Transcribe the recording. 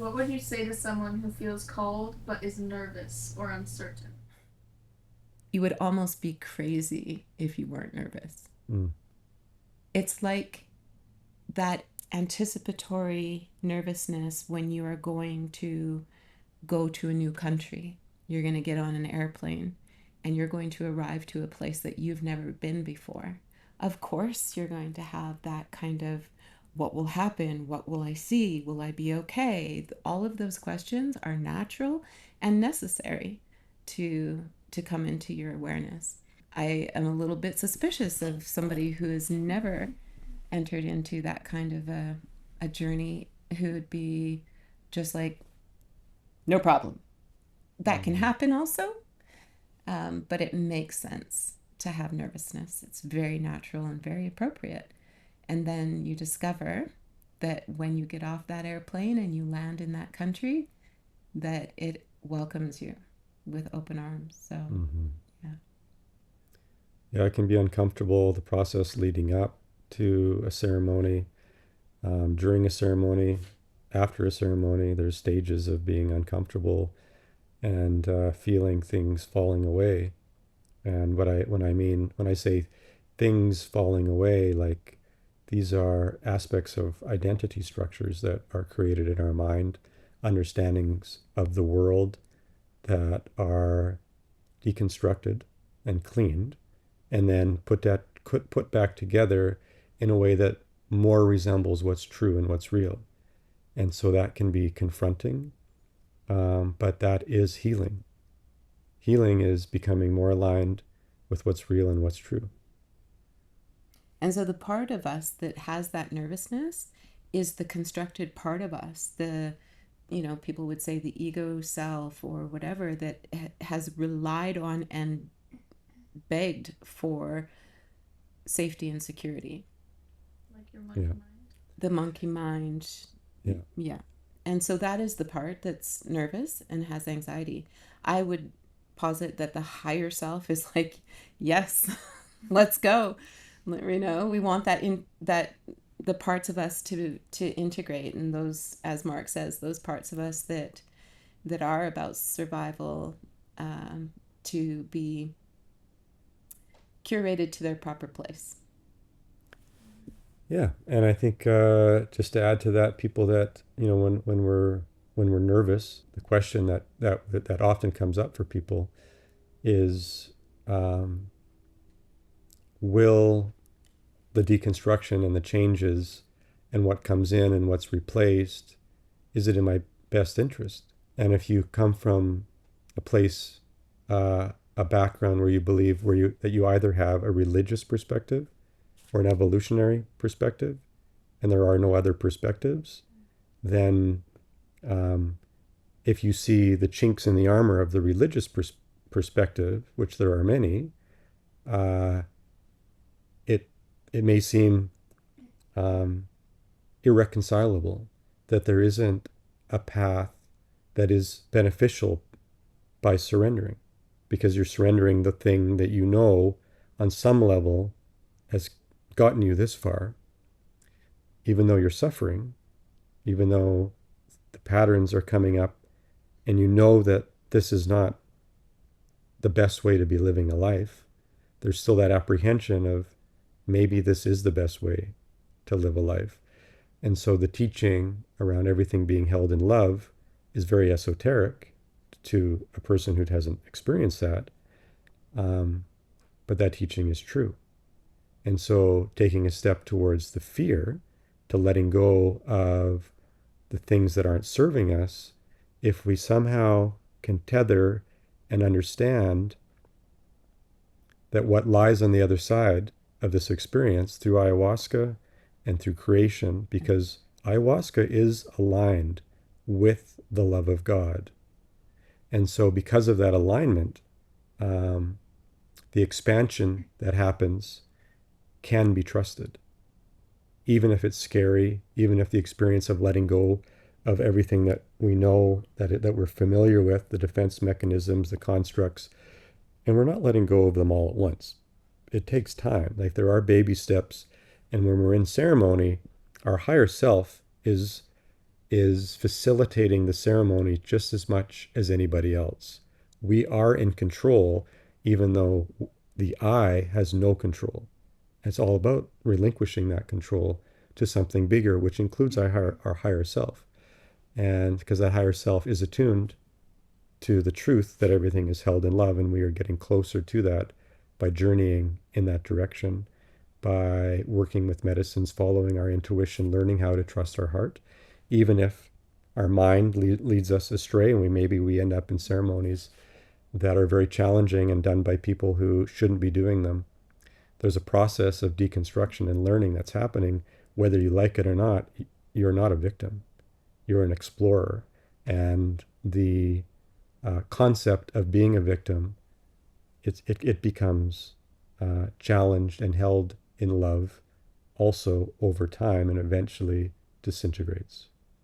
What would you say to someone who feels cold but is nervous or uncertain? You would almost be crazy if you weren't nervous. Mm. It's like that anticipatory nervousness when you are going to go to a new country. You're going to get on an airplane and you're going to arrive to a place that you've never been before. Of course, you're going to have that kind of what will happen? What will I see? Will I be okay? All of those questions are natural and necessary to come into your awareness. I am a little bit suspicious of somebody who has never entered into that kind of a journey who would be just like, no problem. That can happen also, but it makes sense to have nervousness. It's very natural and very appropriate. And then you discover that when you get off that airplane and you land in that country, that it welcomes you with open arms. So, yeah. Yeah, it can be uncomfortable, the process leading up to a ceremony, during a ceremony, after a ceremony. There's stages of being uncomfortable and feeling things falling away. And when I say things falling away, like these are aspects of identity structures that are created in our mind, understandings of the world that are deconstructed and cleaned, and then put back together in a way that more resembles what's true and what's real. And so that can be confronting, but that is healing. Healing is becoming more aligned with what's real and what's true. And so the part of us that has that nervousness is the constructed part of us, the, people would say the ego self or whatever that has relied on and begged for safety and security. Like your monkey Yeah. mind. The monkey mind. Yeah. Yeah. And so that is the part that's nervous and has anxiety. I would posit that the higher self is like, yes, let's go. We want that the parts of us to integrate, and those, as Mark says, those parts of us that are about survival, to be curated to their proper place. Yeah, and I think just to add to that, people that when we're nervous, the question that often comes up for people is, will the deconstruction and the changes and what comes in and what's replaced, is it in my best interest? And if you come from a place, a background where you believe that you either have a religious perspective or an evolutionary perspective, and there are no other perspectives, then if you see the chinks in the armor of the religious perspective, which there are many, it may seem irreconcilable that there isn't a path that is beneficial by surrendering, because you're surrendering the thing that on some level has gotten you this far, even though you're suffering, even though the patterns are coming up, and that this is not the best way to be living a life. There's still that apprehension of maybe this is the best way to live a life. And so the teaching around everything being held in love is very esoteric to a person who hasn't experienced that. But that teaching is true. And so taking a step towards the fear, to letting go of the things that aren't serving us, if we somehow can tether and understand that what lies on the other side of this experience through ayahuasca and through creation, because ayahuasca is aligned with the love of God. And so because of that alignment, the expansion that happens can be trusted, even if it's scary, even if the experience of letting go of everything that we know, that we're familiar with, the defense mechanisms, the constructs, and we're not letting go of them all at once. It takes time. Like, there are baby steps, and when we're in ceremony, our higher self is is facilitating the ceremony just as much as anybody else. We are in control, even though the I has no control. It's all about relinquishing that control to something bigger, which includes our higher self. And because that higher self is attuned to the truth that everything is held in love, and we are getting closer to that by journeying in that direction, by working with medicines, following our intuition, learning how to trust our heart, even if our mind leads us astray, and maybe we end up in ceremonies that are very challenging and done by people who shouldn't be doing them. There's a process of deconstruction and learning that's happening. Whether you like it or not, you're not a victim. You're an explorer. And the concept of being a victim, it becomes challenged and held in love also over time, and eventually disintegrates.